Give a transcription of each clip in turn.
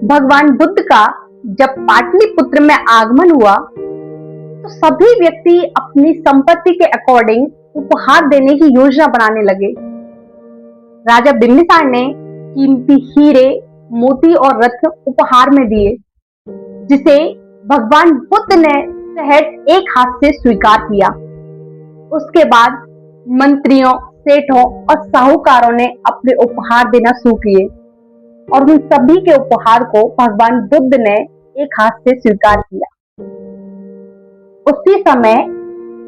भगवान बुद्ध का जब पाटलिपुत्र में आगमन हुआ तो सभी व्यक्ति अपनी संपत्ति के अकॉर्डिंग उपहार देने की योजना बनाने लगे। राजा बिम्बिसार ने कीमती हीरे, मोती और रत्न उपहार में दिए, जिसे भगवान बुद्ध ने सहज एक हाथ से स्वीकार किया। उसके बाद मंत्रियों, सेठों और साहूकारों ने अपने उपहार देना शुरू किए और उन सभी के उपहार को भगवान बुद्ध ने एक हाथ से स्वीकार किया। उसी समय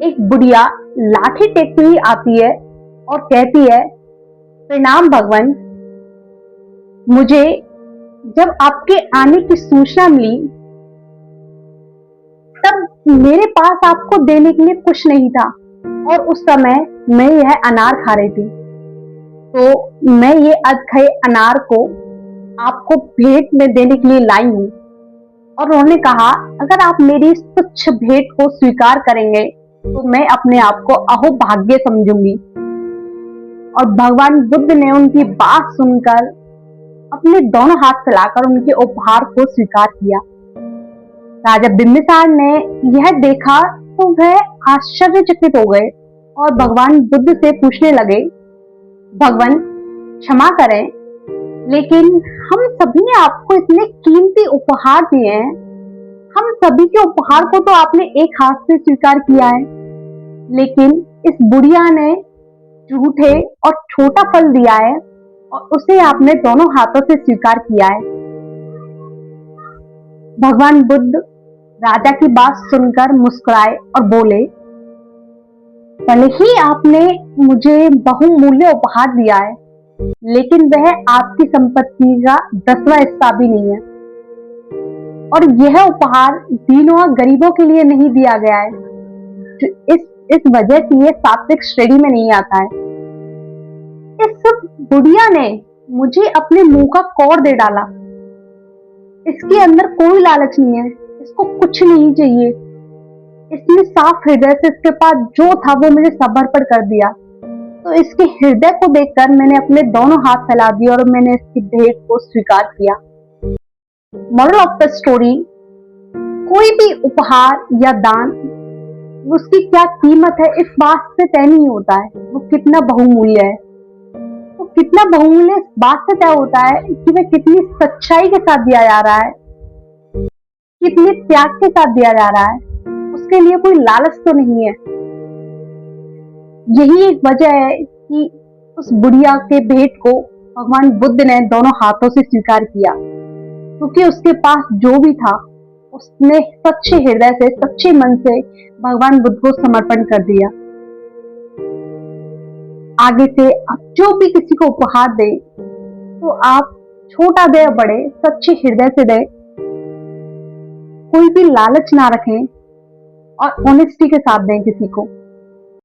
एक बुढ़िया लाठी टेकती हुई आती है और कहती है, प्रणाम भगवान, मुझे जब आपके आने की सूचना मिली तब मेरे पास आपको देने के लिए कुछ नहीं था और उस समय मैं यह अनार खा रही थी, तो मैं ये अधखाए अनार को आपको भेंट में देने के लिए लाई हूं। और उन्होंने कहा, अगर आप मेरी इस तुच्छ भेंट को स्वीकार करेंगे तो मैं अपने आप को अहोभाग्य समझूंगी। और भगवान बुद्ध ने उनकी बात सुनकर अपने दोनों हाथ फैलाकर उनके उपहार को स्वीकार किया। राजा बिम्बिसार ने यह देखा तो वह आश्चर्यचकित हो गए और भगवान बुद्ध से पूछने लगे, भगवान क्षमा करें, लेकिन हम सभी ने आपको इतने कीमती उपहार दिए हैं, हम सभी के उपहार को तो आपने एक हाथ से स्वीकार किया है, लेकिन इस बुढ़िया ने झूठे और छोटा फल दिया है और उसे आपने दोनों हाथों से स्वीकार किया है। भगवान बुद्ध राजा की बात सुनकर मुस्कुराए और बोले, भले ही आपने मुझे बहुमूल्य उपहार दिया है, लेकिन वह आपकी संपत्ति का 10वां हिस्सा भी नहीं है। और यह उपहार दीनों और गरीबों के लिए नहीं दिया गया है, इस वजह से यह सात्विक श्रेणी में नहीं आता है। इस बुढ़िया ने मुझे अपने मुंह का कौर दे डाला। इसके अंदर कोई लालच नहीं है, इसको कुछ नहीं चाहिए। इसने साफ हृदय से इसके पास जो था वो मुझे समर्पण कर दिया। तो इसके हृदय को देखकर मैंने अपने दोनों हाथ फैला दिए और मैंने इसकी भेंट को स्वीकार किया। मॉरल ऑफ द स्टोरी, कोई भी उपहार या दान, उसकी क्या कीमत है इस बात से तय नहीं होता है वो कितना बहुमूल्य है। वो कितना बहुमूल्य इस बात से तय होता है कि वह कितनी सच्चाई के साथ दिया जा रहा है, कितने त्याग के साथ दिया जा रहा है। उसके लिए कोई लालच तो नहीं है। यही एक वजह है कि उस बुढ़िया के भेंट को भगवान बुद्ध ने दोनों हाथों से स्वीकार किया, क्योंकि उसके पास जो भी था उसने सच्चे हृदय से, सच्चे मन से भगवान बुद्ध को समर्पण कर दिया। आगे से आप जो भी किसी को उपहार दे तो आप छोटा दे या बड़े, सच्चे हृदय से दे, कोई भी लालच ना रखें और ऑनेस्टी के साथ दें किसी को।